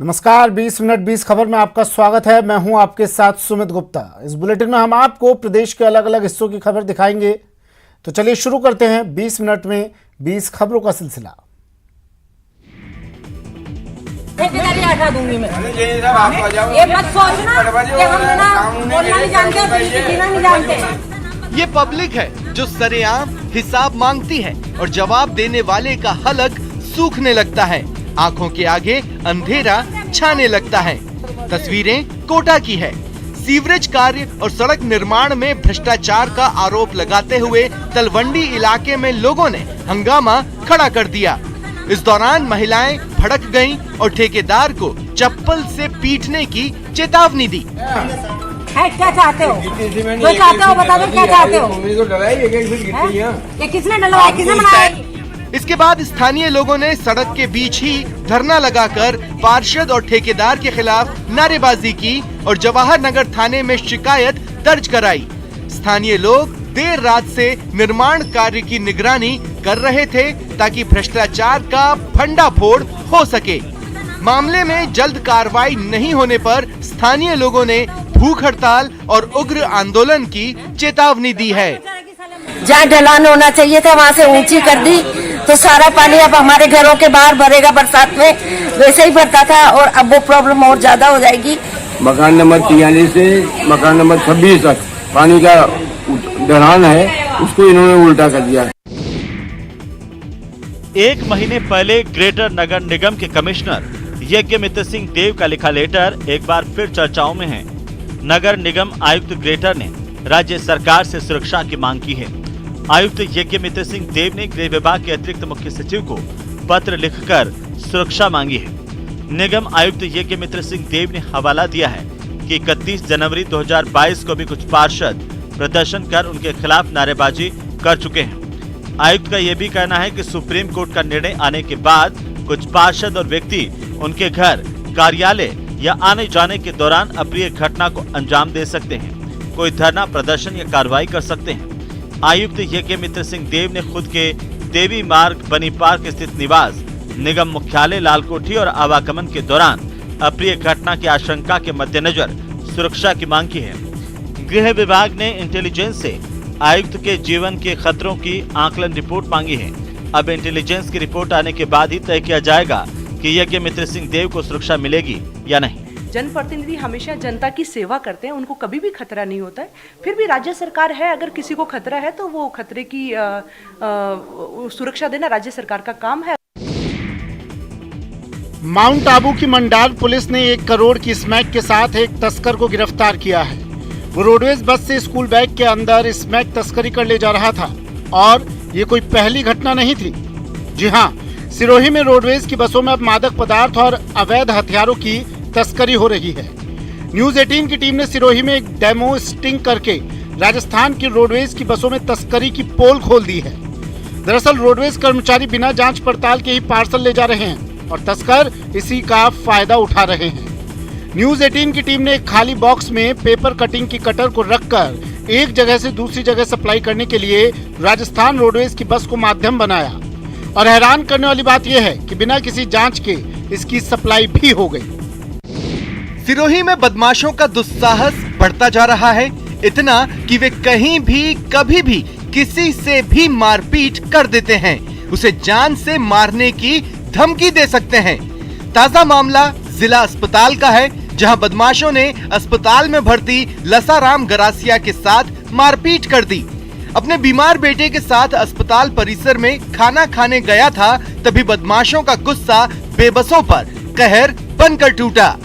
नमस्कार, 20 मिनट 20 खबर में आपका स्वागत है। मैं हूं आपके साथ सुमित गुप्ता। इस बुलेटिन में हम आपको प्रदेश के अलग अलग हिस्सों की खबर दिखाएंगे। तो चलिए शुरू करते हैं 20 मिनट में 20 खबरों का सिलसिला। हटा दूंगी मैं। ये मत सोचना कि हम ना बोलना नहीं जानते, जीना नहीं जानते। ये पब्लिक है जो सरेआम हिसाब मांगती है और जवाब देने वाले का हलक सूखने लगता है। आंखों के आगे अंधेरा छाने लगता है। तस्वीरें कोटा की है। सीवरेज कार्य और सड़क निर्माण में भ्रष्टाचार का आरोप लगाते हुए तलवंडी इलाके में लोगों ने हंगामा खड़ा कर दिया। इस दौरान महिलाएं भड़क गईं और ठेकेदार को चप्पल से पीटने की चेतावनी दी। क्या चाहते हो? जो चाहते हो बता दो, क्या चाहते हो? ये किसने डलवाया, किसने बनाया? इसके बाद स्थानीय लोगों ने सड़क के बीच ही धरना लगाकर पार्षद और ठेकेदार के खिलाफ नारेबाजी की और जवाहर नगर थाने में शिकायत दर्ज कराई। स्थानीय लोग देर रात से निर्माण कार्य की निगरानी कर रहे थे ताकि भ्रष्टाचार का भंडाफोड़ हो सके। मामले में जल्द कार्रवाई नहीं होने पर स्थानीय लोगों ने भूख हड़ताल और उग्र आंदोलन की चेतावनी दी है। जहाँ ढलान होना चाहिए था वहाँ से ऊंची कर दी तो सारा पानी अब हमारे घरों के बाहर भरेगा। बरसात में वैसे ही भरता था और अब वो प्रॉब्लम और ज्यादा हो जाएगी। मकान नंबर 43 से मकान नंबर 26 तक पानी का ढलान है, उसको इन्होंने उल्टा कर दिया। एक महीने पहले ग्रेटर नगर निगम के कमिश्नर यज्ञमित्र सिंह देव का लिखा लेटर एक बार फिर चर्चाओं में है। नगर निगम आयुक्त ग्रेटर ने राज्य सरकार से सुरक्षा की मांग की है। आयुक्त यज्ञमित्र सिंह देव ने गृह विभाग के अतिरिक्त मुख्य सचिव को पत्र लिखकर सुरक्षा मांगी है। निगम आयुक्त यज्ञमित्र सिंह देव ने हवाला दिया है कि 31 जनवरी 2022 को भी कुछ पार्षद प्रदर्शन कर उनके खिलाफ नारेबाजी कर चुके हैं। आयुक्त का यह भी कहना है कि सुप्रीम कोर्ट का निर्णय आने के बाद कुछ पार्षद और व्यक्ति उनके घर, कार्यालय या आने जाने के दौरान अप्रिय घटना को अंजाम दे सकते हैं। कोई धरना, प्रदर्शन या कार्रवाई कर सकते हैं। आयुक्त यज्ञमित्र सिंह देव ने खुद के देवी मार्ग बनी पार्क स्थित निवास, निगम मुख्यालय लालकोठी और आवागमन के दौरान अप्रिय घटना की आशंका के मद्देनजर सुरक्षा की मांग की है। गृह विभाग ने इंटेलिजेंस से आयुक्त के जीवन के खतरों की आकलन रिपोर्ट मांगी है। अब इंटेलिजेंस की रिपोर्ट आने के बाद ही तय किया जाएगा कि यज्ञमित्र सिंह देव को सुरक्षा मिलेगी या नहीं। जनप्रतिनिधि हमेशा जनता की सेवा करते हैं, उनको कभी भी खतरा नहीं होता है। फिर भी राज्य सरकार है, अगर किसी को खतरा है तो वो खतरे की सुरक्षा देना राज्य सरकार का काम है। माउंट आबू की मंडार पुलिस ने 1 करोड़ की स्मैक के साथ एक तस्कर को गिरफ्तार किया है। वो रोडवेज बस से स्कूल बैग के अंदर स्मैक तस्करी कर ले जा रहा था और ये कोई पहली घटना नहीं थी। जी हाँ, सिरोही में रोडवेज की बसों में अब मादक पदार्थ और अवैध हथियारों की तस्करी हो रही है। न्यूज 18 की टीम ने सिरोही में एक डेमो स्टिंग करके राजस्थान की रोडवेज की बसों में तस्करी की पोल खोल दी है। दरअसल रोडवेज कर्मचारी बिना जांच पड़ताल के ही पार्सल ले जा रहे हैं और तस्कर इसी का फायदा उठा रहे हैं। न्यूज 18 की टीम ने एक खाली बॉक्स में पेपर कटिंग की कटर को रखकर एक जगह से दूसरी जगह सप्लाई करने के लिए राजस्थान रोडवेज की बस को माध्यम बनाया और हैरान करने वाली बात यह है कि बिना किसी जांच के इसकी सप्लाई भी हो गई। सिरोही में बदमाशों का दुस्साहस बढ़ता जा रहा है, इतना कि वे कहीं भी कभी भी किसी से भी मारपीट कर देते हैं, उसे जान से मारने की धमकी दे सकते हैं। ताजा मामला जिला अस्पताल का है, जहां बदमाशों ने अस्पताल में भर्ती लसाराम गरासिया के साथ मारपीट कर दी। अपने बीमार बेटे के साथ अस्पताल परिसर में खाना खाने गया था, तभी बदमाशों का गुस्सा बेबसों पर कहर बनकर टूटा।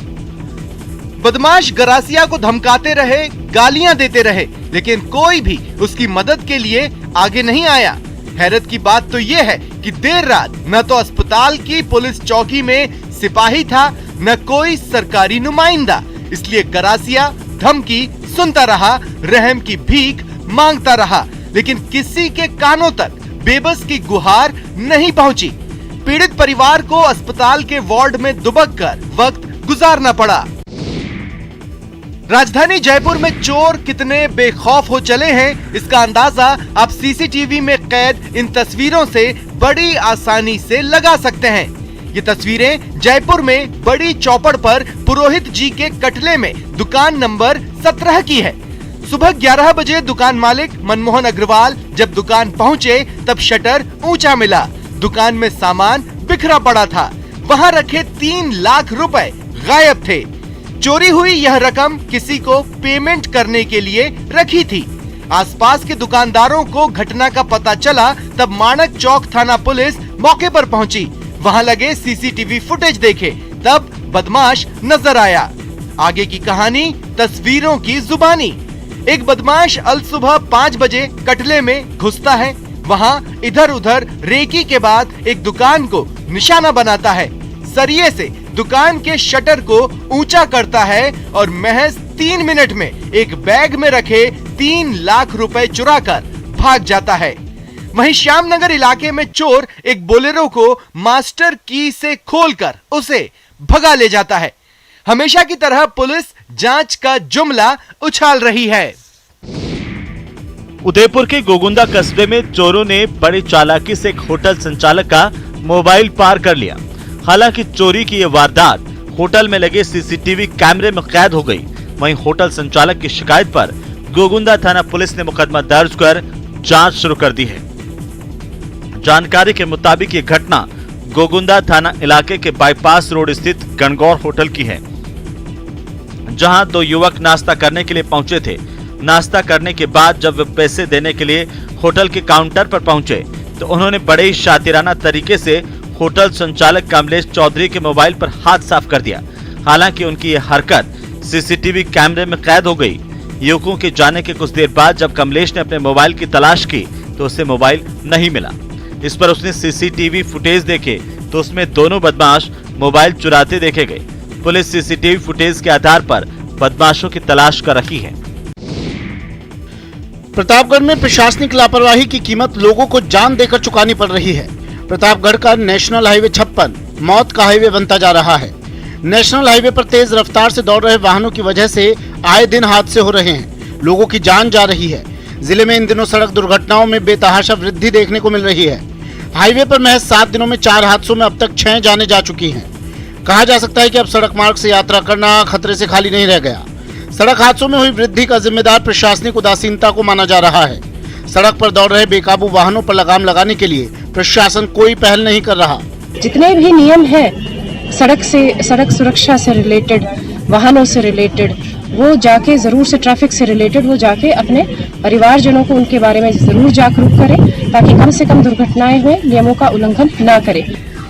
बदमाश गरासिया को धमकाते रहे, गालियां देते रहे, लेकिन कोई भी उसकी मदद के लिए आगे नहीं आया। हैरत की बात तो ये है कि देर रात न तो अस्पताल की पुलिस चौकी में सिपाही था, न कोई सरकारी नुमाइंदा, इसलिए गरासिया धमकी सुनता रहा, रहम की भीख मांगता रहा, लेकिन किसी के कानों तक बेबस की गुहार नहीं पहुंची। पीड़ित परिवार को अस्पताल के वार्ड में दुबक कर वक्त गुजारना पड़ा। राजधानी जयपुर में चोर कितने बेखौफ हो चले हैं, इसका अंदाजा आप सीसीटीवी में कैद इन तस्वीरों से बड़ी आसानी से लगा सकते हैं। ये तस्वीरें जयपुर में बड़ी चौपड़ पर पुरोहित जी के कटले में दुकान नंबर 17 की है। सुबह 11 बजे दुकान मालिक मनमोहन अग्रवाल जब दुकान पहुंचे तब शटर ऊंचा मिला। दुकान में सामान बिखरा पड़ा था। वहां रखे 3 लाख रुपए गायब थे। चोरी हुई यह रकम किसी को पेमेंट करने के लिए रखी थी। आसपास के दुकानदारों को घटना का पता चला तब माणक चौक थाना पुलिस मौके पर पहुंची। वहां लगे सीसीटीवी फुटेज देखे तब बदमाश नजर आया। आगे की कहानी तस्वीरों की जुबानी। एक बदमाश अल सुबह 5 बजे कटले में घुसता है। वहां इधर उधर रेकी के बाद एक दुकान को निशाना बनाता है। सरिये से दुकान के शटर को ऊंचा करता है और महज 3 मिनट में एक बैग में रखे 3 लाख रुपए चुराकर भाग जाता है। वहीं श्यामनगर इलाके में चोर एक बोलेरो को मास्टर की से खोलकर उसे भगा ले जाता है। हमेशा की तरह पुलिस जांच का जुमला उछाल रही है। उदयपुर के गोगुंदा कस्बे में चोरों ने बड़ी चालाकी से एक होटल संचालक का मोबाइल पार कर लिया। हालांकि चोरी की यह वारदात होटल में लगे सीसीटीवी कैमरे में कैद हो गई। वहीं होटल संचालक की शिकायत पर गोगुंदा थाना पुलिस ने मुकदमा दर्ज कर जांच शुरू कर दी है। जानकारी के मुताबिक ये घटना गोगुंदा थाना इलाके के बाईपास रोड स्थित गणगौर होटल की है, जहां 2 युवक नाश्ता करने के लिए पहुंचे थे। नाश्ता करने के बाद जब वे पैसे देने के लिए होटल के काउंटर पर पहुंचे तो उन्होंने बड़े ही शातिराना तरीके से होटल संचालक कमलेश चौधरी के मोबाइल पर हाथ साफ कर दिया। हालांकि उनकी यह हरकत सीसीटीवी कैमरे में कैद हो गई। युवकों के जाने के कुछ देर बाद जब कमलेश ने अपने मोबाइल की तलाश की तो उसे मोबाइल नहीं मिला। इस पर उसने सीसीटीवी फुटेज देखे तो उसमें दोनों बदमाश मोबाइल चुराते देखे गए। पुलिस सीसीटीवी फुटेज के आधार पर बदमाशों की तलाश कर रही है। प्रतापगढ़ में प्रशासनिक लापरवाही की कीमत लोगों को जान देकर चुकानी पड़ रही है। प्रतापगढ़ का नेशनल हाईवे 56 मौत का हाईवे बनता जा रहा है। नेशनल हाईवे पर तेज रफ्तार से दौड़ रहे वाहनों की वजह से आए दिन हादसे हो रहे हैं। लोगों की जान जा रही है। जिले में इन दिनों सड़क दुर्घटनाओं में बेतहाशा वृद्धि देखने को मिल रही है। हाईवे पर महज 7 दिनों में 4 हादसों में अब तक 6 जानें जा चुकी हैं। कहा जा सकता है कि अब सड़क मार्ग से यात्रा करना खतरे से खाली नहीं रह गया। सड़क हादसों में हुई वृद्धि का जिम्मेदार प्रशासनिक उदासीनता को माना जा रहा है। सड़क पर दौड़ रहे बेकाबू वाहनों पर लगाम लगाने के लिए प्रशासन कोई पहल नहीं कर रहा। जितने भी नियम हैं सड़क सुरक्षा से रिलेटेड, वाहनों से रिलेटेड, वो जाके जरूर से ट्रैफिक से रिलेटेड वो जाके अपने परिवारजनों को उनके बारे में जरूर जागरूक करें ताकि कम से कम दुर्घटनाएं हुए नियमों का उल्लंघन ना करें।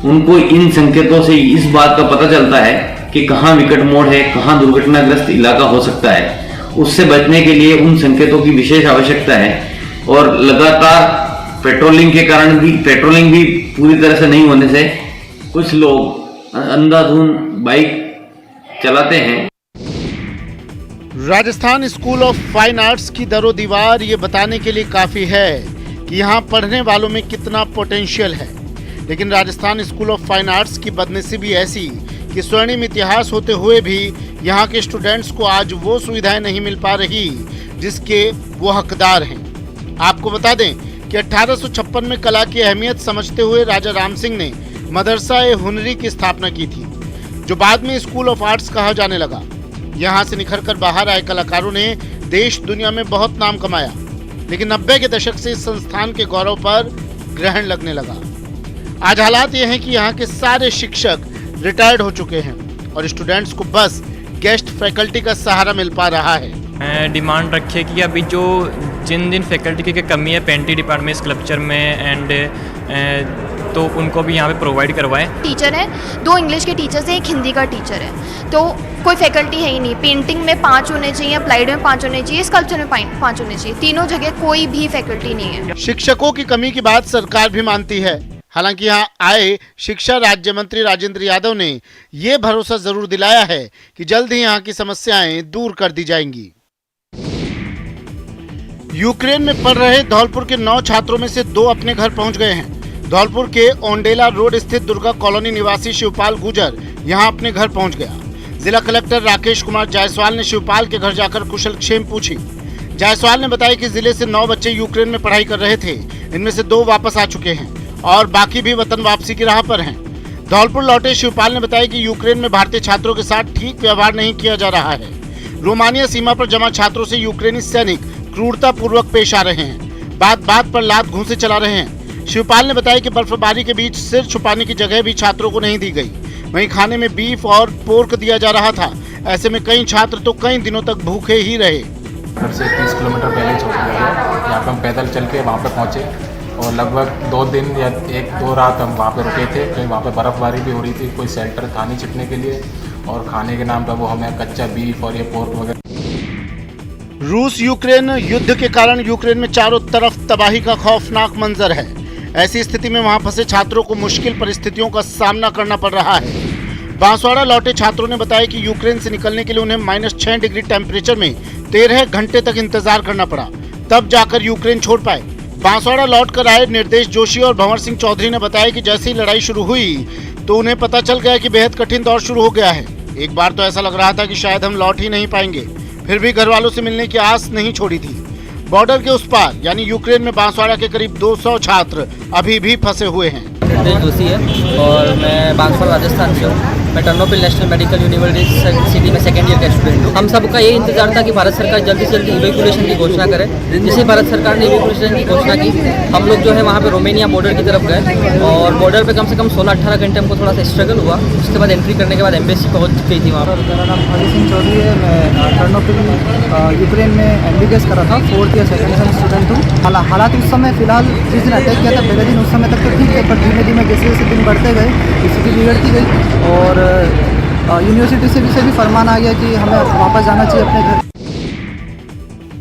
उनको इन संकेतों से इस बात का पता चलता है कि कहाँ विकट मोड़ है, कहाँ दुर्घटनाग्रस्त इलाका हो सकता है। उससे बचने के लिए उन संकेतों की विशेष आवश्यकता है और लगातार पेट्रोलिंग के कारण भी पेट्रोलिंग भी पूरी तरह से नहीं होने से कुछ लोग अंधाधुंध बाइक चलाते हैं। Rajasthan school of fine arts की दरोदीवार ये बताने के लिए काफी है कि यहाँ पढ़ने वालों में कितना पोटेंशियल है। लेकिन Rajasthan school of fine arts की बदनसीबी ऐसी कि स्वर्णिम इतिहास होते हुए भी यहाँ के स्टूडेंट्स को आज वो सुविधाएं नहीं मिल पा रही जिसके वो हकदार हैं। आपको बता दें कि 1856 में कला की अहमियत समझते हुए राजा राम सिंह ने मदरसा-ए-हुनरी की स्थापना की थी, जो बाद में स्कूल ऑफ आर्ट्स कहा जाने लगा। यहाँ से निखरकर बाहर आए कलाकारों ने देश दुनिया में बहुत नाम कमाया, लेकिन 90 के दशक से इस संस्थान के गौरव पर ग्रहण लगने लगा। आज हालात ये हैं कि यहाँ के सारे शिक्षक रिटायर्ड हो चुके हैं और स्टूडेंट्स को बस गेस्ट फैकल्टी का सहारा मिल पा रहा है। डिमांड रखिए कि अभी जो जिन फैकल्टी की कमी है पेंटिंग डिपार्टमेंट, स्कल्पचर में एंड तो उनको भी यहाँ पे प्रोवाइड करवाएं। टीचर है, 2 इंग्लिश के टीचर्स हैं, 1 हिंदी का टीचर है, तो कोई फैकल्टी है ही नहीं। पेंटिंग में 5 होने चाहिए, अप्लाइड में 5 होने चाहिए, स्कल्पचर में 5 होने चाहिए। तीनों जगह कोई भी फैकल्टी नहीं है। शिक्षकों की कमी की बात सरकार भी मानती है। हालांकि यहाँ आए शिक्षा राज्य मंत्री राजेंद्र यादव ने ये भरोसा जरूर दिलाया है कि जल्द ही यहाँ की समस्याएं दूर कर दी जाएंगी। यूक्रेन में पढ़ रहे धौलपुर के 9 छात्रों में से 2 अपने घर पहुंच गए हैं। धौलपुर के ओंडेला रोड स्थित दुर्गा कॉलोनी निवासी शिवपाल गुजर यहाँ अपने घर पहुंच गया। जिला कलेक्टर राकेश कुमार जायसवाल ने शिवपाल के घर जाकर कुशलक्षेम पूछी। जायसवाल ने बताया कि जिले से 9 बच्चे यूक्रेन में पढ़ाई कर रहे थे। इनमें से 2 वापस आ चुके हैं और बाकी भी वतन वापसी की राह पर हैं। धौलपुर लौटे शिवपाल ने बताया कि यूक्रेन में भारतीय छात्रों के साथ ठीक व्यवहार नहीं किया जा रहा है। रोमानिया सीमा पर जमा छात्रों से यूक्रेनी सैनिक क्रूरता पूर्वक पेश आ रहे हैं, बात बात पर लात घूंसे चला रहे हैं। शिवपाल ने बताया कि बर्फबारी के बीच सिर छुपाने की जगह भी छात्रों को नहीं दी गई। वहीं खाने में बीफ और पोर्क दिया जा रहा था। ऐसे में कई छात्र तो कई दिनों तक भूखे ही रहे। घर से 30 किलोमीटर पहले छोड़ गए, यहाँ पर हम पैदल चल के वहाँ पर पहुँचे और लगभग 2 दिन या 1-2 रात हम वहाँ पर रुके थे, क्योंकि वहाँ पर बर्फ़बारी भी हो रही थी, कोई शेल्टर था नहीं छिपने के लिए, और खाने के नाम पर वो हमें कच्चा बीफ और ये पोर्क वगैरह। रूस यूक्रेन युद्ध के कारण यूक्रेन में चारों तरफ तबाही का खौफनाक मंजर है। ऐसी स्थिति में वहां फंसे छात्रों को मुश्किल परिस्थितियों का सामना करना पड़ रहा है। बांसवाड़ा लौटे छात्रों ने बताया कि यूक्रेन से निकलने के लिए उन्हें -6 डिग्री टेम्परेचर में 13 घंटे तक इंतजार करना पड़ा, तब जाकर यूक्रेन छोड़ पाए। बांसवाड़ा लौटकर आए निर्देश जोशी और भंवर सिंह चौधरी ने बताया कि जैसे ही लड़ाई शुरू हुई तो उन्हें पता चल गया कि बेहद कठिन दौर शुरू हो गया है। एक बार तो ऐसा लग रहा था कि शायद हम लौट ही नहीं पाएंगे, फिर भी घर वालों से मिलने की आस नहीं छोड़ी थी। बॉर्डर के उस पार यानी यूक्रेन में बांसवाड़ा के करीब 200 छात्र अभी भी फंसे हुए हैं। निर्देश जोशी है और मैं बांसवाड़ा राजस्थान से हूँ। मैं टर्नोपिल नेशनल मेडिकल यूनिवर्सिटी में 2nd ईयर का स्टूडेंट हूँ। हम सबका ये इंतजार था कि भारत सरकार जल्दी से जल्दी इवैक्यूएशन की घोषणा करे। जैसे भारत सरकार ने इवैक्यूएशन की घोषणा की, हम लोग जो है वहाँ पे रोमानिया बॉर्डर की तरफ गए और बॉर्डर पे कम से कम 16-18 घंटे हमको थोड़ा सा स्ट्रगल हुआ। उसके बाद एंट्री करने के बाद एम्बेसी पहुँच गई थी वहाँ पर। मेरा नाम भंवर सिंह चौधरी है। मैं टर्नोपिल यूक्रेन में MBBS कर रहा था, 4th year 2nd semester student हूँ। हालात उस समय फिलहाल जिस दिन अटैक किया था पहले दिन, उस समय तक तो ठीक है, पर धीमे धीमे जैसे जैसे दिन बढ़ते गए स्थिति बिगड़ती गई और यूनिवर्सिटी से भी फरमान आ गया कि हमें वापस जाना चाहिए अपने घर।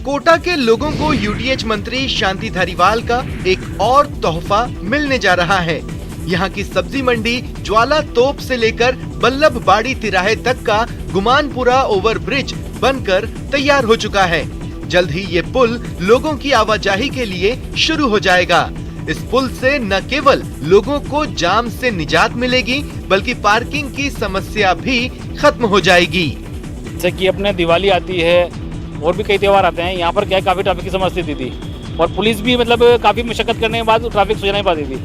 कोटा के लोगों को UDH मंत्री शांति धारीवाल का एक और तोहफा मिलने जा रहा है। यहाँ की सब्जी मंडी ज्वाला तोप से लेकर बल्लभबाड़ी तिराहे तक का गुमानपुरा ओवरब्रिज बनकर तैयार हो चुका है। जल्द ही ये पुल लोगों की आवाजाही के लिए शुरू हो जाएगा। इस पुल से न केवल लोगों को जाम से निजात मिलेगी, बल्कि पार्किंग की समस्या भी खत्म हो जाएगी। जैसे कि अपने दिवाली आती है और भी कई त्योहार आते हैं, यहाँ पर क्या काफी ट्रैफिक की समस्या थी और पुलिस भी मतलब काफी मशक्कत करने के बाद ट्रैफिक सुझा नहीं पाती थी।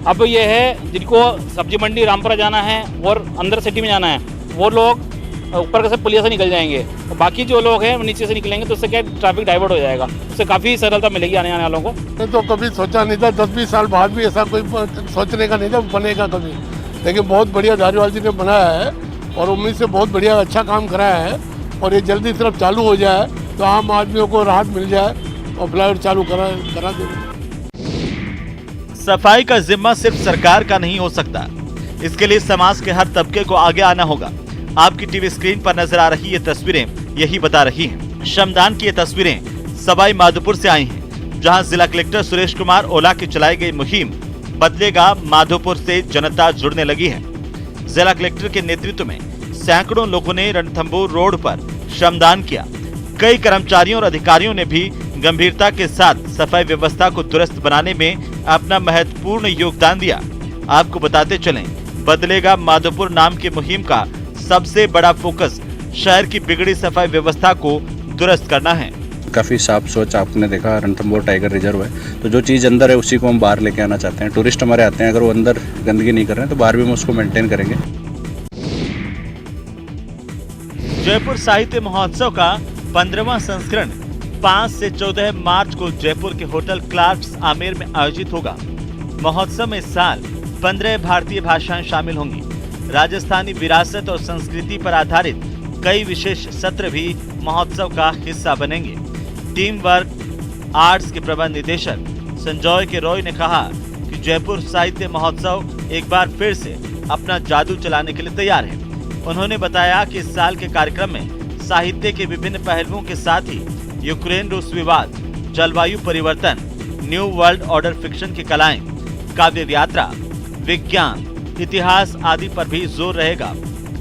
अब ये है जिनको सब्जी मंडी रामपुरा जाना है और अंदर सिटी में जाना है, वो लोग ऊपर से पुलिया से निकल जाएंगे और बाकी जो लोग हैं नीचे से निकलेंगे, तो उससे क्या ट्रैफिक डाइवर्ट हो जाएगा, उससे काफ़ी सरलता मिलेगी आने वालों को। तो कभी सोचा नहीं था, 10-20 साल बाद भी ऐसा कोई सोचने का नहीं था बनेगा कभी, लेकिन बहुत बढ़िया धारीवाल जी ने बनाया है और उम्मीद से बहुत बढ़िया अच्छा काम कराया है और ये जल्दी सिर्फ चालू हो जाए तो आम आदमियों को राहत मिल जाए और फ्लाईओवर चालू करा दे। सफाई का जिम्मा सिर्फ सरकार का नहीं हो सकता, इसके लिए समाज के हर तबके को आगे आना होगा। आपकी टीवी स्क्रीन पर नजर आ रही ये तस्वीरें यही बता रही हैं। श्रमदान की ये तस्वीरें सवाई माधोपुर से आई हैं, जहां जिला कलेक्टर सुरेश कुमार ओला की चलाई गई मुहिम बदलेगा माधोपुर से जनता जुड़ने लगी है। जिला कलेक्टर के नेतृत्व में सैकड़ों लोगों ने रणथंभौर रोड पर श्रमदान किया। कई कर्मचारियों और अधिकारियों ने भी गंभीरता के साथ सफाई व्यवस्था को दुरुस्त बनाने में अपना महत्वपूर्ण योगदान दिया। आपको बताते चलें, बदलेगा माधोपुर नाम की मुहिम का सबसे बड़ा फोकस शहर की बिगड़ी सफाई व्यवस्था को दुरुस्त करना है। काफ़ी साफ सोच आपने देखा, रणथंभौर टाइगर रिजर्व है, तो जो चीज़ अंदर है उसी को हम बाहर लेके आना चाहते हैं। टूरिस्ट हमारे आते हैं, अगर वो अंदर गंदगी नहीं कर रहे हैं तो बाहर भी हम उसको मेंटेन करेंगे। जयपुर साहित्य महोत्सव का 15वां संस्करण 5 से 14 मार्च को जयपुर के होटल क्लार्क्स आमेर में आयोजित होगा। महोत्सव में इस साल 15 भारतीय भाषाएं शामिल होंगी। राजस्थानी विरासत और संस्कृति पर आधारित कई विशेष सत्र भी महोत्सव का हिस्सा बनेंगे। टीम वर्क आर्ट्स के प्रबंध निदेशक संजय के रॉय ने कहा कि जयपुर साहित्य महोत्सव एक बार फिर से अपना जादू चलाने के लिए तैयार है। उन्होंने बताया कि इस साल के कार्यक्रम में साहित्य के विभिन्न पहलुओं के साथ ही यूक्रेन रूस विवाद, जलवायु परिवर्तन, न्यू वर्ल्ड ऑर्डर फिक्शन की कलाएं, काव्य यात्रा, विज्ञान, इतिहास आदि पर भी जोर रहेगा।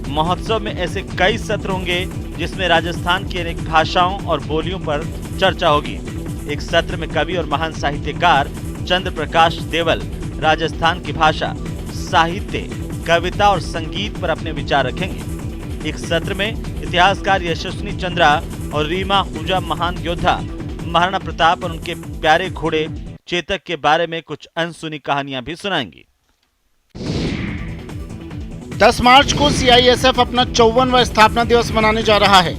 महोत्सव में ऐसे कई सत्र होंगे जिसमें राजस्थान की अनेक भाषाओं और बोलियों पर चर्चा होगी। एक सत्र में कवि और महान साहित्यकार चंद्र प्रकाश देवल राजस्थान की भाषा, साहित्य, कविता और संगीत पर अपने विचार रखेंगे। एक सत्र में इतिहासकार यशस्विनी चंद्रा और रीमा हुजा महान योद्धा महाराणा प्रताप और उनके प्यारे घोड़े चेतक के बारे में कुछ अनसुनी कहानियां भी सुनाएंगी। 10 मार्च को सीआईएसएफ अपना 54वां स्थापना दिवस मनाने जा रहा है।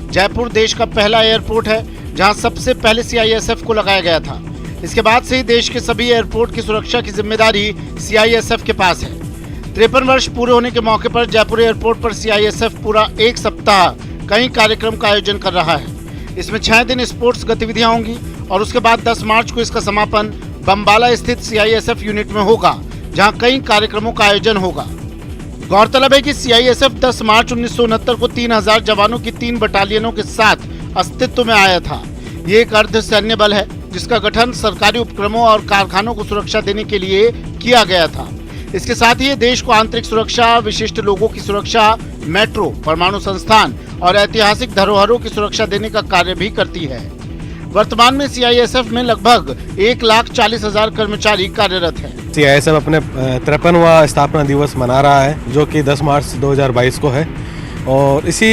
जयपुर देश का पहला एयरपोर्ट है जहां सबसे पहले सीआईएसएफ को लगाया गया था। इसके बाद से ही देश के सभी एयरपोर्ट की सुरक्षा की जिम्मेदारी सीआईएसएफ के पास है। 53 वर्ष पूरे होने के मौके पर जयपुर एयरपोर्ट पर सीआईएसएफ पूरा एक सप्ताह कई कार्यक्रम का आयोजन कर रहा है। इसमें 6 दिन स्पोर्ट्स गतिविधियां होंगी और उसके बाद 10 मार्च को इसका समापन बम्बाला स्थित सीआईएसएफ यूनिट में होगा, जहां कई कार्यक्रमों का आयोजन होगा। गौरतलब है कि सीआईएसएफ 10 मार्च 1969 को 3000 जवानों की 3 बटालियनों के साथ अस्तित्व में आया था। ये एक अर्ध सैन्य बल है जिसका गठन सरकारी उपक्रमों और कारखानों को सुरक्षा देने के लिए किया गया था। इसके साथ ही ये देश को आंतरिक सुरक्षा, विशिष्ट लोगों की सुरक्षा, मेट्रो, परमाणु संस्थान और ऐतिहासिक धरोहरों की सुरक्षा देने का कार्य भी करती है। वर्तमान में सीआईएसएफ में लगभग 1,40,000 कर्मचारी कार्यरत हैं। सीआईएसएफ अपने 53वां स्थापना दिवस मना रहा है जो कि 10 मार्च 2022 को है और इसी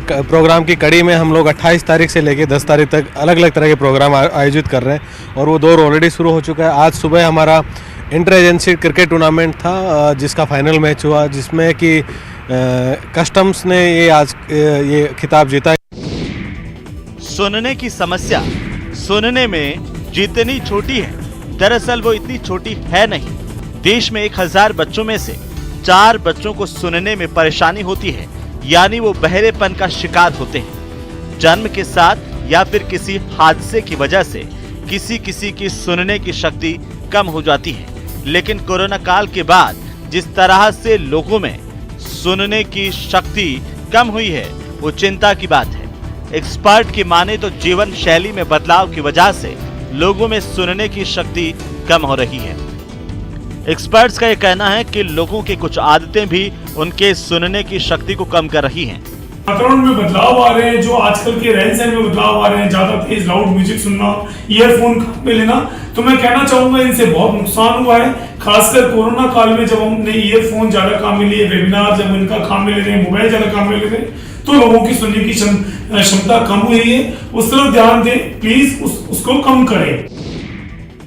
प्रोग्राम की कड़ी में हम लोग 28 तारीख से लेकर 10 तारीख तक अलग अलग तरह के प्रोग्राम आयोजित कर रहे हैं और वो दौर ऑलरेडी शुरू हो चुका है। आज सुबह हमारा इंटर एजेंसी क्रिकेट टूर्नामेंट था जिसका फाइनल मैच हुआ, जिसमें कि कस्टम्स ने ये खिताब जीता। सुनने की समस्या सुनने में जितनी छोटी है, दरअसल वो इतनी छोटी है नहीं। देश में 1000 बच्चों में से 4 बच्चों को सुनने में परेशानी होती है, यानी वो बहरेपन का शिकार होते हैं। जन्म के साथ या फिर किसी हादसे की वजह से किसी की सुनने की शक्ति कम हो जाती है। लेकिन कोरोना काल के बाद जिस तरह से लोगों में सुनने की शक्ति कम हुई है वो चिंता की बात है। एक्सपर्ट की माने तो जीवन शैली में बदलाव की वजह से लोगों में सुनने की शक्ति कम हो रही है। एक्सपर्ट्स का यह कहना है कि लोगों की कुछ आदतें भी उनके सुनने की शक्ति को कम कर रही हैं। वातावरण में बदलाव आ रहे हैं, जो आजकल के रहन सहन में बदलाव आ रहे हैं, ज्यादा तेज लाउड म्यूजिक सुनना, ईयरफोन में लेना, तो मैं कहना चाहूंगा इनसे बहुत नुकसान हुआ है। खासकर कोरोना काल में जब हमने ईयरफोन ज्यादा काम में लिए, वेबिनार जब इनका काम में ले रहे हैं, मोबाइल ज्यादा काम में ले रहे हैं, तो लोगों की सुनने की क्षमता कम हुई है। उस तरफ ध्यान दें प्लीज, उसको कम करें।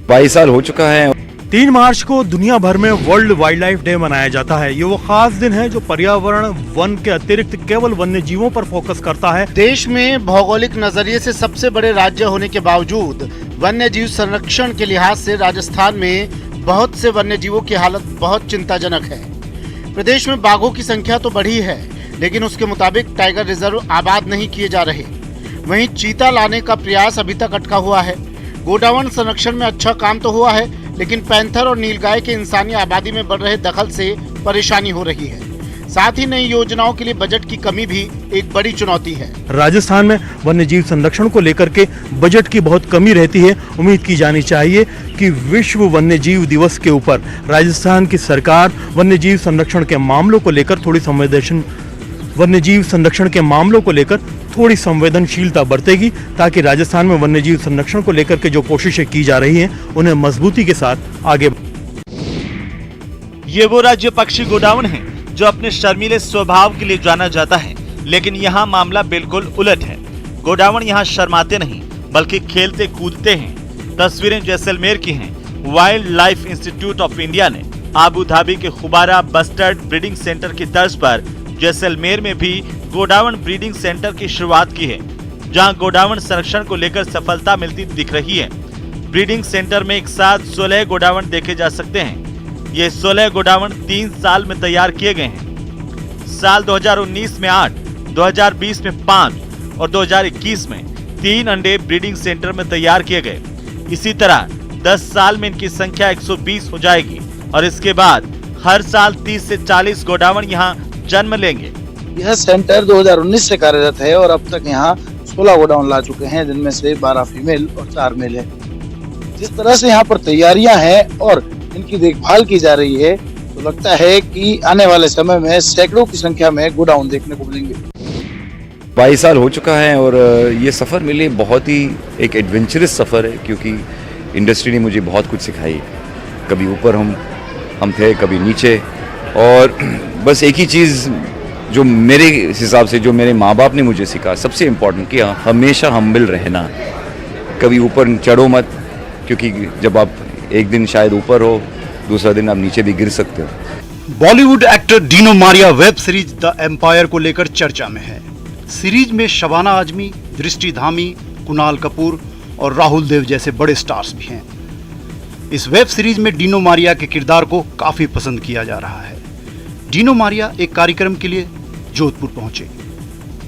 22 साल हो चुका है। 3 मार्च को दुनिया भर में वर्ल्ड वाइल्ड लाइफ डे मनाया जाता है। ये वो खास दिन है जो पर्यावरण, वन के अतिरिक्त केवल वन्य जीवों पर फोकस करता है। देश में भौगोलिक नजरिए से सबसे बड़े राज्य होने के बावजूद वन्य जीव संरक्षण के लिहाज से राजस्थान में बहुत से वन्य जीवों की हालत बहुत चिंताजनक है। प्रदेश में बाघों की संख्या तो बढ़ी है, लेकिन उसके मुताबिक टाइगर रिजर्व आबाद नहीं किए जा रहे। वहीं चीता लाने का प्रयास अभी तक अटका हुआ है। गोडावण संरक्षण में अच्छा काम तो हुआ है, लेकिन पैंथर और नीलगाय के इंसानी आबादी में बढ़ रहे दखल से परेशानी हो रही है। साथ ही नई योजनाओं के लिए बजट की कमी भी एक बड़ी चुनौती है। राजस्थान में वन्य जीव संरक्षण को लेकर के बजट की बहुत कमी रहती है। उम्मीद की जानी चाहिए कि विश्व वन्य जीव दिवस के ऊपर राजस्थान की सरकार वन्य जीव संरक्षण के मामलों को लेकर थोड़ी संवेदनशीलता बरतेगी, ताकि राजस्थान में वन्य जीव संरक्षण को लेकर के जो कोशिशें की जा रही हैं उन्हें मजबूती के साथ आगे। ये वो राज्य पक्षी गोडावण है जो अपने शर्मीले स्वभाव के लिए जाना जाता है, लेकिन यहाँ मामला बिल्कुल उलट है। गोडावण यहाँ शर्माते नहीं बल्कि खेलते कूदते हैं। तस्वीरें जैसलमेर की हैं। Wild life institute of India ने आबू धाबी के खुबारा बस्टर्ड ब्रीडिंग सेंटर की तर्ज पर जैसलमेर में भी गोडावण ब्रीडिंग सेंटर की शुरुआत की है, जहां गोडावण संरक्षण को लेकर सफलता मिलती दिख रही है। ब्रीडिंग सेंटर में एक साथ 16 गोडावण देखे जा सकते हैं। ये 16 गोडावण 3 साल में तैयार किए गए हैं। साल 2019 में 8, 2020 में 5 और 2021 में 3 अंडे ब्रीडिंग सेंटर में तैयार किए गए। इसी तरह 10 साल में इनकी संख्या 120 हो जाएगी और इसके बाद हर साल 30 से 40 गोडावण यहाँ जन्म लेंगे। यह सेंटर 2019 से कार्यरत है और अब तक यहाँ 16 गोडाउन ला चुके हैं, जिनमें से 12 फीमेल और 4 मेल है। जिस तरह से यहाँ पर तैयारियां हैं और इनकी देखभाल की जा रही है, तो लगता है कि आने वाले समय में सैकड़ों की संख्या में गोडाउन देखने को मिलेंगे। 22 साल हो चुका है और ये सफ़र मेरे लिए बहुत ही एक एडवेंचरस सफ़र है, क्योंकि इंडस्ट्री ने मुझे बहुत कुछ सिखाई। कभी ऊपर हम थे, कभी नीचे, और बस एक ही चीज़ जो मेरे हिसाब से जो मेरे माँ बाप ने मुझे सिखा, सबसे इम्पोर्टेंट कि हमेशा हम्बल रहना, कभी ऊपर चढ़ो मत, क्योंकि जब आप एक दिन शायद ऊपर हो, दूसरा दिन आप नीचे भी गिर सकते हो। Bollywood actor Dino Morea web series the Empire को लेकर चर्चा में है। सीरीज में शबाना आजमी, दृष्टि धामी, कुणाल कपूर और राहुल देव जैसे बड़े स्टार्स भी हैं। इस वेब सीरीज में डीनो मारिया के किरदार को काफी पसंद किया जा रहा है। डीनो मारिया एक कार्यक्रम के लिए जोधपुर पहुंचे।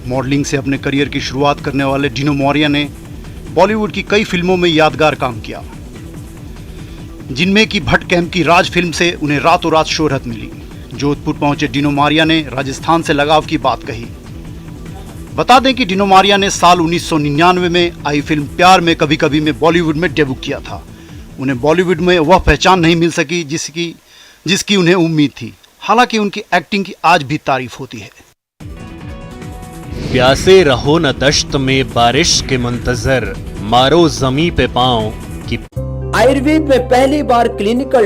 मॉडलिंग से अपने करियर की शुरुआत करने वाले डीनो मारिया ने बॉलीवुड की कई फिल्मों में यादगार काम किया, जिनमें कि भट्ट कैंप की राज फिल्म से उन्हें रातों रात शोहरत मिली। जोधपुर पहुंचे डीनो मारिया ने राजस्थान से लगाव की बात कही। बता दें कि डीनो मारिया ने साल 1999 में आई फिल्म प्यार में कभी कभी में बॉलीवुड में डेब्यू किया था। उन्हें बॉलीवुड में वह पहचान नहीं मिल सकी जिसकी उन्हें उम्मीद थी। हालांकि उनकी एक्टिंग की आज भी तारीफ होती है। प्यासे रहो न दश्त में बारिश के मुंतजर, मारो जमी पे पांव कि आयुर्वेद में पहली बार क्लिनिकल